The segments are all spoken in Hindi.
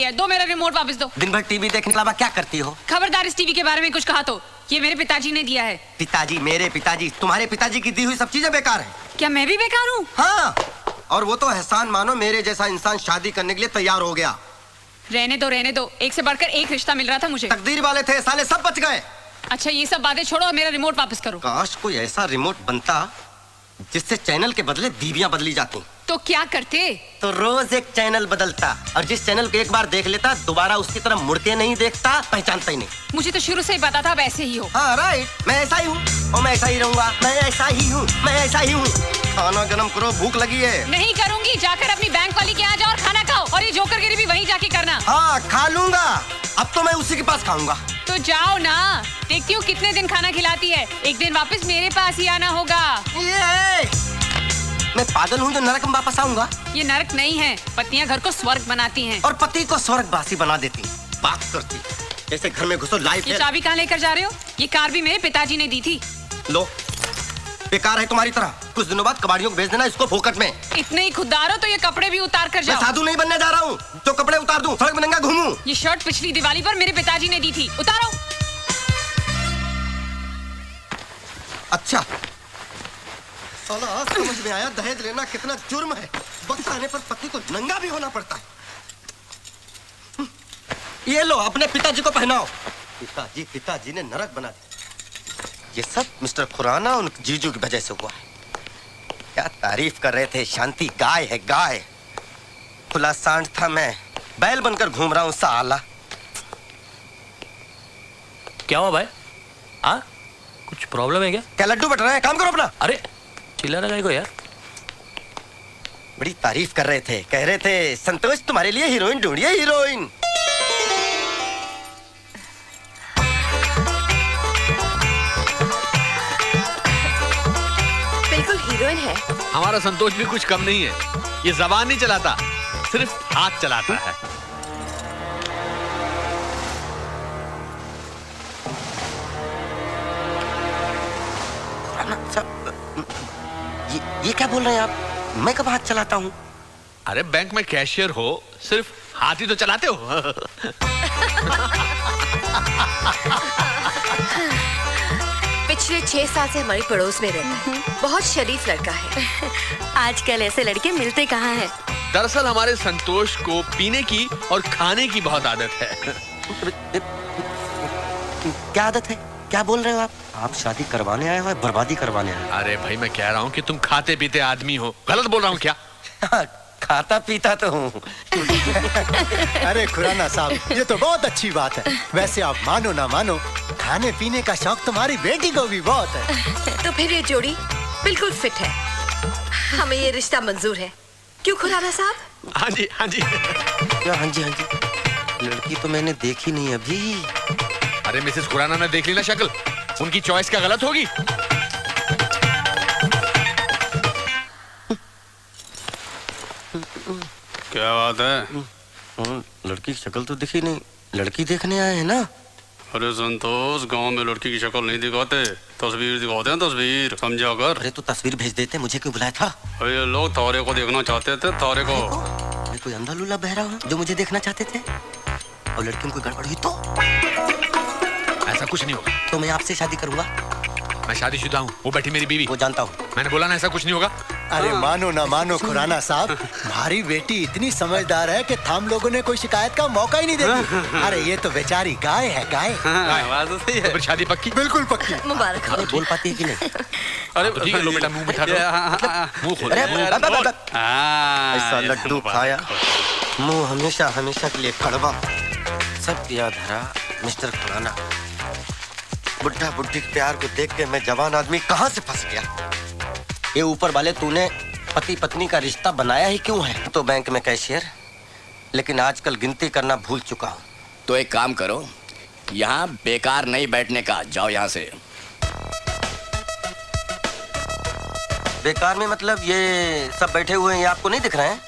दो मेरा रिमोट वापस दो। दिन भर टीवी देखने के अलावा क्या करती हो? खबरदार इस टीवी के बारे में कुछ कहा तो। ये मेरे पिताजी ने दिया है। पिताजी? मेरे पिताजी? तुम्हारे पिताजी की दी हुई सब चीजें बेकार है। क्या मैं भी बेकार हूँ? हाँ, और वो तो एहसान मानो मेरे जैसा इंसान शादी करने के लिए तैयार हो गया। रहने दो, एक से बढ़कर एक रिश्ता मिल रहा था मुझे। तकदीर वाले थे, साले सब बच गए। अच्छा ये सब बातें छोड़ो और मेरा रिमोट वापस करो। काश कोई ऐसा रिमोट बनता जिससे चैनल के बदले बीवियां बदली जाती। तो क्या करते? तो रोज एक चैनल बदलता, और जिस चैनल को एक बार देख लेता दोबारा उसकी तरफ मुड़ के नहीं देखता, पहचानता ही नहीं। मुझे तो शुरू से ही पता था वैसे ही हो। हाँ राइट, मैं ऐसा ही हूँ और मैं ऐसा ही रहूंगा। मैं ऐसा ही हूँ, मैं ऐसा ही हूँ। खाना गरम करो, भूख लगी है। नहीं करूंगी, जाकर अपनी बैंक वाली के यहाँ जाओ और खाना खाओ, और ये जोकरगिरी भी वहीं जाके करना। हाँ खा लूंगा, अब तो मैं उसी के पास खाऊंगा। तो जाओ ना, देखती हूँ कितने दिन खाना खिलाती है। एक दिन वापस मेरे पास ही आना होगा। मैं पागल हूँ जो नरक में वापस आऊंगा? ये नरक नहीं है, पत्नियां घर को स्वर्ग बनाती हैं। और पति को स्वर्गवासी बना देती। बात करती जैसे घर में घुसो लाइफ। ये चाबी कहाँ लेकर जा रहे हो? ये कार भी मेरे पिताजी ने दी थी। लो, बेकार है तुम्हारी तरह। कुछ दिनों बाद कबाड़ियों को भेज देना इसको फोकट में। इतने ही खुददार हो तो ये कपड़े भी उतार कर जाओ। मैं साधु नहीं बनने जा रहा हूँ तो कपड़े उतार दूं, सड़क में नंगा घूमूं। ये शर्ट पिछली दिवाली पर मेरे पिताजी ने दी थी, उतारो। अच्छा, साला आज समझ में आया दहेज लेना कितना जुर्म है। वक्त आने पर पति को नंगा भी होना पड़ता है। ये लो, अपने पिताजी को पहनाओ। पिताजी ने नरक बना दिया। ये सब मिस्टर खुराना उन जीजू की वजह से हुआ है। क्या तारीफ कर रहे थे, शांति गाय है गाय। खुला सांड था, मैं बैल बनकर घूम रहा हूँ साला। क्या हुआ भाई? हाँ, कुछ प्रॉब्लम है क्या? क्या लड्डू बट रहे हैं? काम करो अपना। अरे चिल्ला रहा है को यार। बड़ी तारीफ कर रहे थे, कह रहे थे संतोष तुम्हारे लिए हीरोइन ढूंढिए, हीरोइन। बिल्कुल हीरोइन है। हमारा संतोष भी कुछ कम नहीं है। ये जबान नहीं चलाता, सिर्फ हाथ चलाता है। ये क्या बोल रहे हैं आप? मैं कब हाथ चलाता हूँ? अरे बैंक में कैशियर हो, सिर्फ हाथ ही तो चलाते हो। पिछले 6 साल से हमारी पड़ोस में रहता है। बहुत शरीफ लड़का है। आजकल ऐसे लड़के मिलते कहाँ हैं? दरअसल हमारे संतोष को पीने की और खाने की बहुत आदत है। क्या आदत है? क्या बोल रहे हो आप? आप शादी करवाने आए हो, बर्बादी करवाने आए हो? अरे भाई मैं कह रहा हूँ कि तुम खाते पीते आदमी हो। गलत बोल रहा हूँ क्या? खाता पीता तो हूँ। अरे खुराना साहब, ये तो बहुत अच्छी बात है। वैसे आप मानो ना मानो, खाने पीने का शौक तुम्हारी बेटी को भी बहुत है। तो फिर ये जोड़ी बिल्कुल फिट है। हमें ये रिश्ता मंजूर है। क्यों खुराना साहब? हाँ जी, हाँ जी। क्या हाँ जी, हाँ जी? लड़की तो मैंने देखी नहीं अभी। अरे मिसेस खुराना ने देख ली ना शक्ल, उनकी चॉइस क्या गलत होगी? क्या बात है? लड़की की शक्ल तो दिखी नहीं। लड़की देखने आए हैं ना? अरे संतोष, गांव में लड़की की शक्ल नहीं दिखाते, तस्वीर दिखाते हैं, तस्वीर समझा कर। अरे तो तस्वीर भेज देते, मुझे क्यों बुलाया था? अरे ये लोग तारे को देखना चाहते थे, तारे को। मैं कोई अंधा लूला बहरा हूँ जो मुझे देखना चाहते थे? और लड़की में कोई गड़बड़ हुई तो? ऐसा कुछ नहीं होगा। तो मैं आपसे शादी करूंगा। मैं शादीशुदा हूँ, वो बैठी मेरी बीवी। वो जानता हूँ। मैंने बोला ना ऐसा कुछ नहीं होगा। अरे मानो ना मानो खुराना साहब, हमारी बेटी इतनी समझदार है कि हम लोगों ने कोई शिकायत का मौका ही नहीं देती। अरे ये तो बेचारी गाय है, गाय। तो फिर शादी पक्की? बिल्कुल पक्की। मुबारक हो। बोल पाती है कि नहीं? अरे ठीक है, लो बेटा मुंह बिठा लो। मुंह खोलो। ऐसा लड्डू खाया, मुंह हमेशा हमेशा के लिए कड़वा। सब याद धरा मिस्टर खुराना। बुढ़ा बुढ़ी के प्यार को देख के मैं जवान आदमी कहाँ से फंस गया। ये ऊपर वाले तूने पति पत्नी का रिश्ता बनाया ही क्यों है? तो बैंक में कैशियर, लेकिन आजकल गिनती करना भूल चुका हूँ। तो एक काम करो, यहाँ बेकार नहीं बैठने का, जाओ यहाँ से। बेकार में मतलब ये सब बैठे हुए हैं, ये आपको नहीं दिख रहे हैं?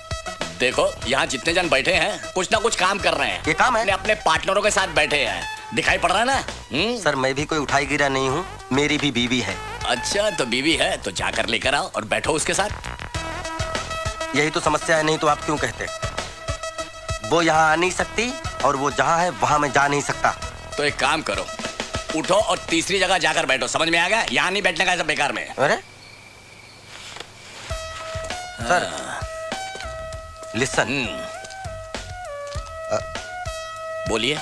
देखो यहाँ जितने जन बैठे हैं कुछ ना कुछ काम कर रहे हैं। ये काम है? अपने पार्टनरों के साथ बैठे हैं, दिखाई पड़ रहा है ना? सर मैं भी कोई उठाई गिरा नहीं हूँ, मेरी भी बीवी है। अच्छा तो बीवी है तो जाकर लेकर आओ और बैठो उसके साथ। यही तो समस्या है, नहीं तो आप क्यों कहते? वो यहाँ आ नहीं सकती और वो जहाँ है वहाँ मैं जा नहीं सकता। तो एक काम करो, उठो और तीसरी जगह जाकर बैठो। समझ में आ गया? यहाँ नहीं बैठने का, सब बेकार में। अरे सर लिसन। बोलिए।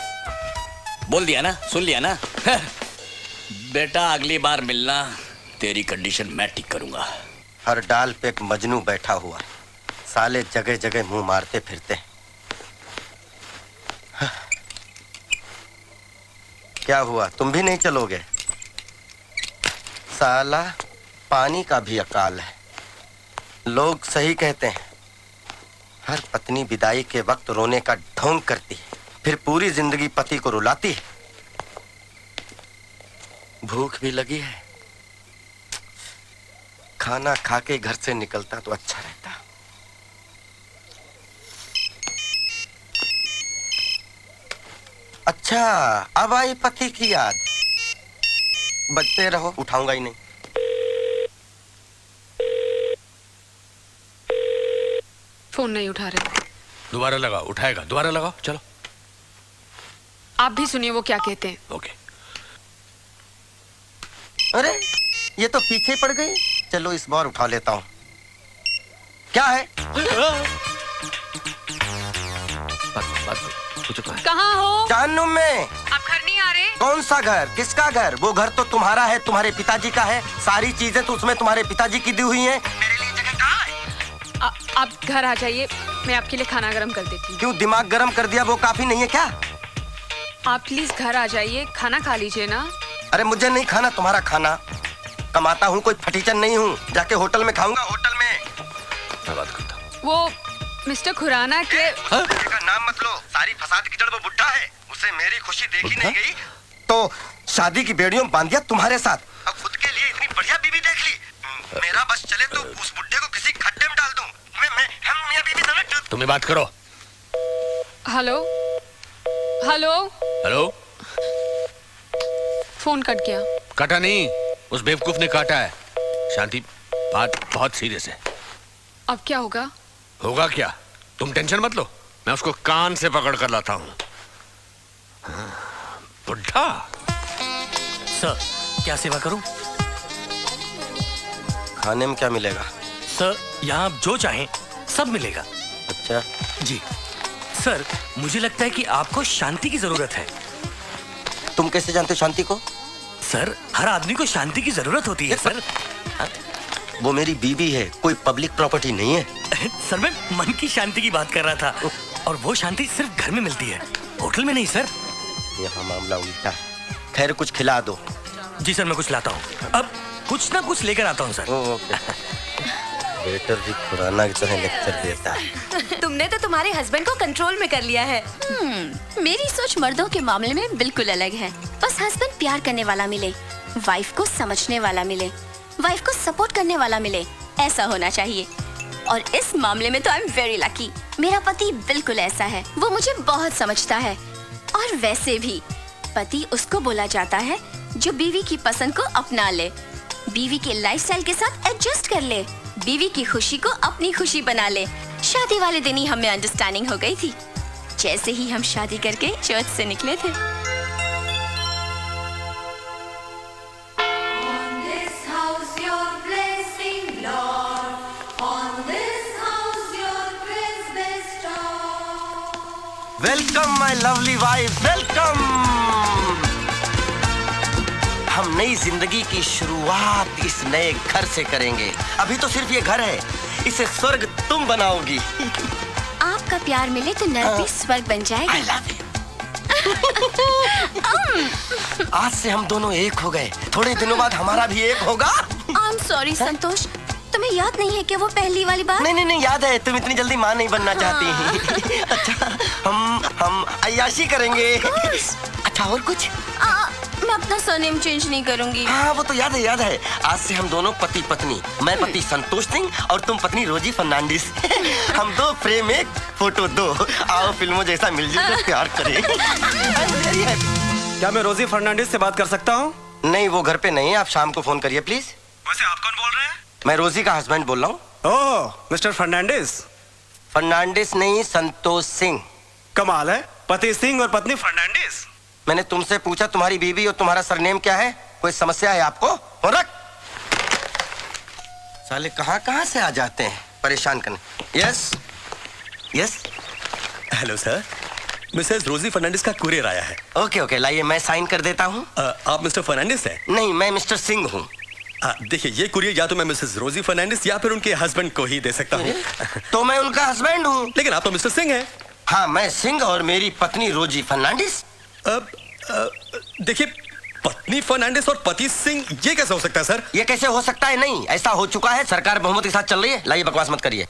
बोल दिया ना, सुन लिया ना? बेटा अगली बार मिलना, तेरी कंडीशन मैं ठीक करूंगा। हर डाल पे एक मजनू बैठा हुआ, साले जगह जगह मुंह मारते फिरते। क्या हुआ, तुम भी नहीं चलोगे? साला पानी का भी अकाल है। लोग सही कहते हैं, हर पत्नी विदाई के वक्त रोने का ढोंग करती है, फिर पूरी जिंदगी पति को रुलाती है। भूख भी लगी है, खाना खा के घर से निकलता तो अच्छा रहता। अच्छा, अब आई पति की याद। बचते रहो, उठाऊंगा ही नहीं। फोन नहीं उठा रहे। दोबारा लगाओ, उठाएगा। दोबारा लगाओ, चलो। आप भी सुनिए वो क्या कहते हैं। ओके। अरे ये तो पीछे पड़ गई। चलो इस बार उठा लेता हूँ। क्या है? कहाँ हो? जहन्नुम में। आप घर नहीं आ रहे? कौन सा घर? किसका घर? वो घर तो तुम्हारा है, तुम्हारे पिताजी का है। सारी चीजें तो उसमें तुम्हारे पिताजी की दी हुई हैं। मेरे लिए जगह कहाँ है? आप घर आ जाइए, मैं आपके लिए खाना गर्म कर देती हूँ। क्यों दिमाग गर्म कर दिया? वो काफी नहीं है क्या? आप प्लीज घर आ जाइए, खाना खा लीजिए ना। अरे मुझे नहीं खाना तुम्हारा खाना। कमाता हूँ, कोई फटीचन नहीं हूँ। जाके होटल में खाऊंगा, होटल में। मैं बात करता हूँ। वो मिस्टर खुराना के का नाम मत लो। सारी फसाद की जड़ वो बुड्ढा है। उसे मेरी खुशी देखी नहीं गई तो शादी की बेड़ियों में बांध दिया तुम्हारे साथ। अब खुद के लिए इतनी बढ़िया बीवी देख ली। मेरा बस चले तो उस बुड्ढे को किसी खड्डे में डाल दूं। हम मियां बीवी दोनों। तुम्हें बात करो। Hello hello. Hello. Phone cut गया। काटा नहीं, उस बेवकूफ ने काटा है। शांति, बात बहुत सीरियस है। अब क्या होगा? होगा क्या? तुम टेंशन मत लो, मैं उसको कान से पकड़ कर लाता हूँ। बुड्ढा। सर, क्या सेवा करूं? खाने में क्या मिलेगा? सर, यहाँ आप जो चाहें सब मिलेगा। अच्छा जी सर, मुझे लगता है कि आपको शांति की जरूरत है। तुम कैसे जानते हो शांति को? सर, हर आदमी को शांति की जरूरत होती है सर। वो मेरी बीवी है, कोई पब्लिक प्रॉपर्टी नहीं है। सर, मैं मन की शांति की बात कर रहा था, और वो शांति सिर्फ घर में मिलती है, होटल में नहीं सर। यहाँ मामला उल्टा है। खैर कुछ खिला दो। जी सर, मैं कुछ लाता हूँ। अब कुछ ना कुछ लेकर आता हूँ सर। ओके। वेटर भी खुराना की तरह लेक्चर देता है। तुमने तो तुम्हारे हस्बैंड को कंट्रोल में कर लिया है। मेरी सोच मर्दों के मामले में बिल्कुल अलग है। बस हस्बैंड प्यार करने वाला मिले, वाइफ को समझने वाला मिले, वाइफ को सपोर्ट करने वाला मिले, ऐसा होना चाहिए। और इस मामले में तो आई एम वेरी लकी। मेरा पति बिल्कुल ऐसा है, वो मुझे बहुत समझता है। और वैसे भी पति उसको बोला जाता है जो बीवी की पसंद को अपना ले, बीवी के लाइफस्टाइल के साथ एडजस्ट कर ले, बीवी की खुशी को अपनी खुशी बना ले। शादी वाले दिन ही हमें अंडरस्टैंडिंग हो गई थी, जैसे ही हम शादी करके चर्च से निकले थे। Welcome my lovely wife, welcome. हम नई जिंदगी की शुरुआत इस नए घर से करेंगे। अभी तो सिर्फ ये घर है, इसे स्वर्ग तुम बनाओगी। आपका प्यार मिले तो नरक भी स्वर्ग बन जाएगा। I love you। आज से हम दोनों एक हो गए, थोड़े दिनों बाद हमारा भी एक होगा। आई एम सॉरी संतोष, तुम्हें याद नहीं है कि वो पहली वाली बात? नहीं याद है, तुम इतनी जल्दी माँ नहीं बनना चाहती। अच्छा हम अय्याशी करेंगे। अच्छा और कुछ? मैं अपना सरनेम चेंज नहीं करूंगी। हाँ वो तो याद है। आज से हम दोनों पति पत्नी, मैं पति संतोष सिंह और तुम पत्नी रोजी फर्नांडिस। हम दो फ्रेम एक फोटो दो। आओ फिल्मों जैसा मिलजुल कर प्यार करें। क्या मैं रोजी फर्नांडिस से बात कर सकता हूँ? नहीं वो घर पे नहीं है, आप शाम को फोन करिए प्लीज। वैसे आप कौन बोल रहे हैं? मैं रोजी का हस्बैंड बोल रहा हूँ। ओह मिस्टर फर्नांडिस। फर्नांडिस नहीं, संतोष सिंह। कमाल है, पति सिंह और पत्नी फर्नांडिस। मैंने तुमसे पूछा तुम्हारी बीवी और तुम्हारा सरनेम क्या है? कोई समस्या है आपको? हो रख। साले कहाँ से आ जाते हैं परेशान करने। Yes yes. Hello sir, Mrs रोजी फर्नांडिस का कुरियर आया है। ओके ओके, लाइए मैं साइन कर देता हूँ। आप मिस्टर फर्नांडिस हैं? नहीं, मैं मिस्टर सिंह हूँ। देखिए, ये कुरियर या तो मैं मिसेस रोजी फर्नांडिस या फिर उनके हस्बैंड को ही दे सकता हूँ। तो मैं उनका हस्बैंड हूँ। लेकिन आप तो मिस्टर सिंह हैं। हाँ, मैं सिंह और मेरी पत्नी रोजी फर्नांडिस। देखिए, पत्नी फर्नांडिस और पति सिंह, ये कैसे हो सकता है सर? ये कैसे हो सकता है? नहीं, ऐसा हो चुका है। सरकार बहुमत के साथ चल रही है। लाइए बकवास मत करिए।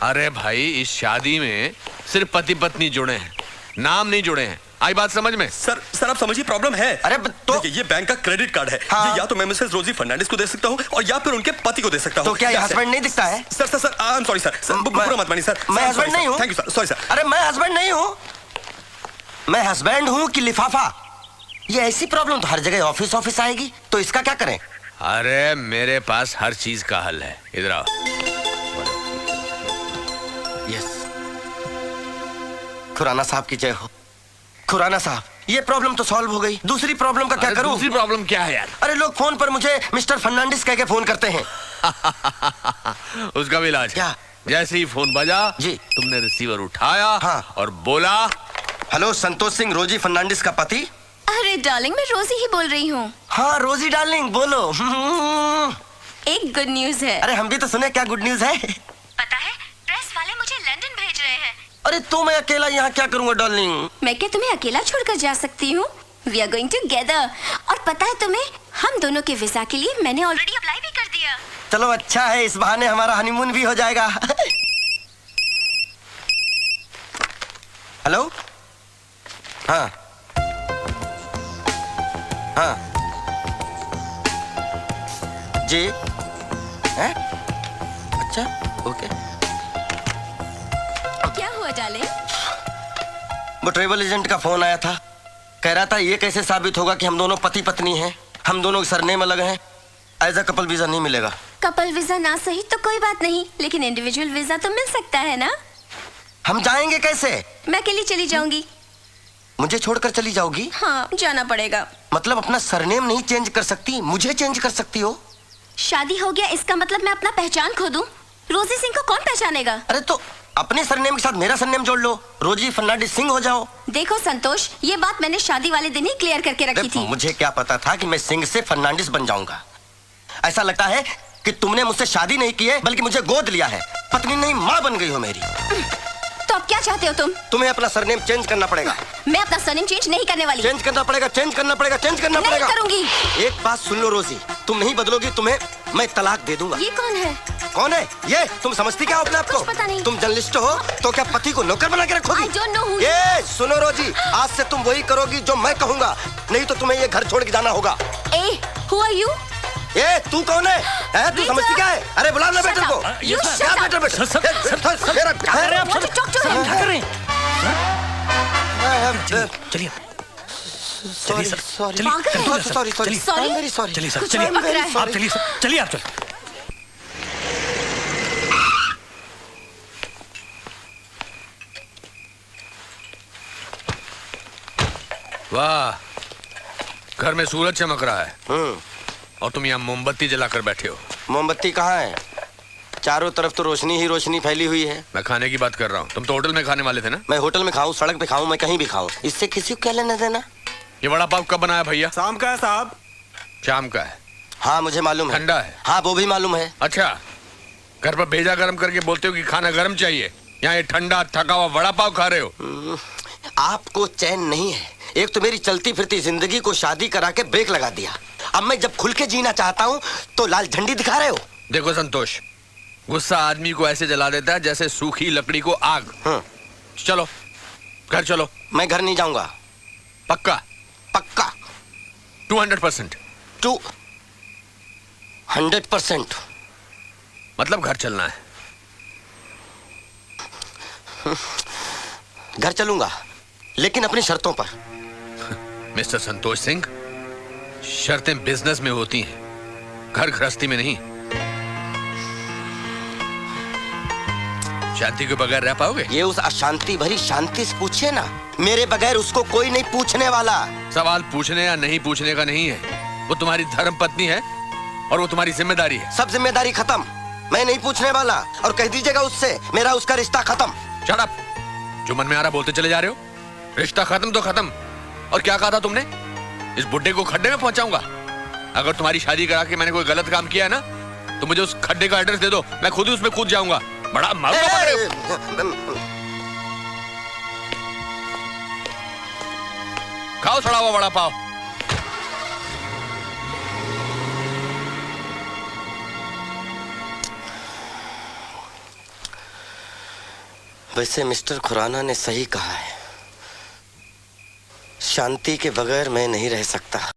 अरे भाई, इस शादी में सिर्फ पति पत्नी जुड़े हैं, नाम नहीं जुड़े हैं। आई बात समझ में? सर आप समझिए, प्रॉब्लम है। अरे तो देखिए, ये बैंक का क्रेडिट कार्ड है। हाँ। ये या तो मैं मिसेस रोजी फर्नांडिस को दे सकता हूँ और या फिर उनके पति को दे सकता हूँ। तो क्या ये हस्बैंड नहीं दिखता है? Sir I am sorry sir, बुरा मत मानिए सर। मैं हस्बैंड नहीं हूँ। Thank you sir, sorry sir. अरे मैं हस्बैंड नहीं हूँ। मैं हस्बैंड हूँ कि लिफाफा? ये ऐसी प्रॉब्लम तो हर जगह ऑफिस आएगी, तो इसका क्या करें? अरे मेरे पास हर चीज का हल है, इधर आओ। यस, खुराना साहब की जय हो। खुराना साहब, ये प्रॉब्लम तो सॉल्व हो गई। दूसरी प्रॉब्लम का क्या करूं? दूसरी प्रॉब्लम क्या है यार? अरे लोग फोन पर मुझे मिस्टर फर्नांडिस कह के फोन करते हैं। उसका भी इलाज है। क्या? जैसे ही फोन बजा जी, तुमने रिसीवर उठाया और बोला, हेलो, संतोष सिंह, रोजी फर्नांडिस का पति। अरे डार्लिंग, मैं रोजी ही बोल रही हूँ। हाँ रोजी डार्लिंग, बोलो। एक गुड न्यूज है। अरे हम भी तो सुने, क्या गुड न्यूज है? पता है, प्रेस वाले मुझे लंदन भेज रहे हैं। अरे तो मैं अकेला यहाँ क्या करूँगा डार्लिंग? मैं क्या तुम्हें अकेला छोड़कर जा सकती हूँ? We are going together. और पता है तुम्हें, हम दोनों के वीजा के लिए मैंने ऑलरेडी अप्लाई भी कर दिया। चलो अच्छा है, इस बहाने हमारा हनीमून भी हो जाएगा। हेलो, हाँ हाँ जी, हैं? अच्छा, ओके। क्या हुआ डार्लिंग? वो ट्रेवल एजेंट का फोन आया था, कह रहा था ये कैसे साबित होगा कि हम दोनों पति पत्नी हैं, हम दोनों के सरनेम अलग हैं, एज अ कपल वीजा नहीं मिलेगा। कपल वीजा ना सही तो कोई बात नहीं, लेकिन इंडिविजुअल वीजा तो मिल सकता है ना? हम जाएंगे कैसे? मैं अकेली चली जाऊंगी। मुझे छोड़कर चली जाओगी? हाँ, जाना पड़ेगा। मतलब अपना सरनेम नहीं चेंज कर सकती, मुझे चेंज कर सकती हो? शादी हो गया इसका मतलब मैं अपना पहचान खो दूं? रोजी सिंह को कौन पहचानेगा? अरे तो अपने सरनेम के साथ मेरा सरनेम जोड़ लो, रोजी फर्नांडिस सिंह हो जाओ। देखो संतोष, ये बात मैंने शादी वाले दिन ही क्लियर करके रखी थी। मुझे क्या पता था कि मैं सिंह से फर्नांडिस बन जाऊंगा। ऐसा लगता है कि तुमने मुझसे शादी नहीं की है, बल्कि मुझे गोद लिया है। पत्नी नहीं, माँ बन गई हो मेरी। तो अब क्या चाहते हो तुम? तुम्हें अपना सरनेम चेंज करना पड़ेगा। मैं अपना सरनेम चेंज नहीं करने वाली। चेंज करना पड़ेगा, चेंज करना पड़ेगा, चेंज करना नहीं पड़ेगा। करूंगी। एक बात सुन लो रोजी, तुम नहीं बदलोगी, तुम्हें मैं तलाक दे दूंगा। ये कौन है? कौन है ये? तुम समझती क्या हो अपने आप को? पता नहीं। तुम जर्नलिस्ट हो तो क्या पति को नौकर बना के रखोगी? I don't know who ये सुनो रोजी, आज से तुम वही करोगी जो मैं कहूंगा, नहीं तो तुम्हें ये घर छोड़ के जाना होगा। ए, who are you? ए, तू कौन है? तू समझती क्या है? अरे बुला ना बेटर को। You shut up. Better better. चलिए sorry sorry sorry sorry Sorry? Very sorry. चलिए सर, कुछ चलिए और पक रहा है। आप चलिए सर, चलिए आप चलिए। वाह, घर में सूरज चमक रहा है और तुम यहाँ मोमबत्ती जलाकर बैठे हो। मोमबत्ती कहाँ है? चारों तरफ तो रोशनी ही रोशनी फैली हुई है। मैं खाने की बात कर रहा हूँ, तुम तो होटल में खाने वाले थे ना? मैं होटल में खाऊं, सड़क पे खाऊं, मैं कहीं भी खाऊं, इससे किसी को क्या लेना देना? ये वड़ा पाव कब बनाया भैया? शाम का है साहब। शाम का है? हाँ मुझे मालूम है। ठंडा है? हाँ वो भी मालूम है। अच्छा, घर पर भेजा गर्म करके बोलते हो कि खाना गर्म चाहिए, यहाँ ये ठंडा थका हुआ वड़ा पाव खा रहे हो। आपको चैन नहीं है। एक तो मेरी चलती फिरती जिंदगी को शादी करा के ब्रेक लगा दिया, अब मैं जब खुल के जीना चाहता हूँ तो लाल झंडी दिखा रहे हो। देखो संतोष, गुस्सा आदमी को ऐसे जला देता है जैसे सूखी लकड़ी को आग। चलो घर चलो। मैं घर नहीं जाऊंगा। पक्का? पक्का 200%। 200%। मतलब घर चलना है? घर चलूंगा, लेकिन अपनी शर्तों पर। मिस्टर संतोष सिंह, शर्तें बिजनेस में होती हैं, घर गृहस्थी में नहीं। शांति के बगैर रह पाओगे? ये उस अशांति भरी शांति से पूछे ना, मेरे बगैर उसको कोई नहीं पूछने वाला। सवाल पूछने या नहीं पूछने का नहीं है, वो तुम्हारी धर्म पत्नी है और वो तुम्हारी जिम्मेदारी है। सब जिम्मेदारी खत्म, मैं नहीं पूछने वाला। और कह दीजिएगा उससे मेरा उसका रिश्ता खत्म। शट अप, जो मन में आ रहा बोलते चले जा रहे हो। रिश्ता खत्म तो खत्म। और क्या कहा था तुमने? इस बुड्ढे को खड्डे में पहुंचाऊंगा। अगर तुम्हारी शादी करा के मैंने कोई गलत काम किया है ना, तो मुझे उस खड्डे का एड्रेस दे दो, मैं खुद ही उसमें कूद जाऊंगा। बड़ा मारो खाओ सड़ा हुआ वड़ा पाव। वैसे मिस्टर खुराना ने सही कहा है, शांति के बगैर मैं नहीं रह सकता।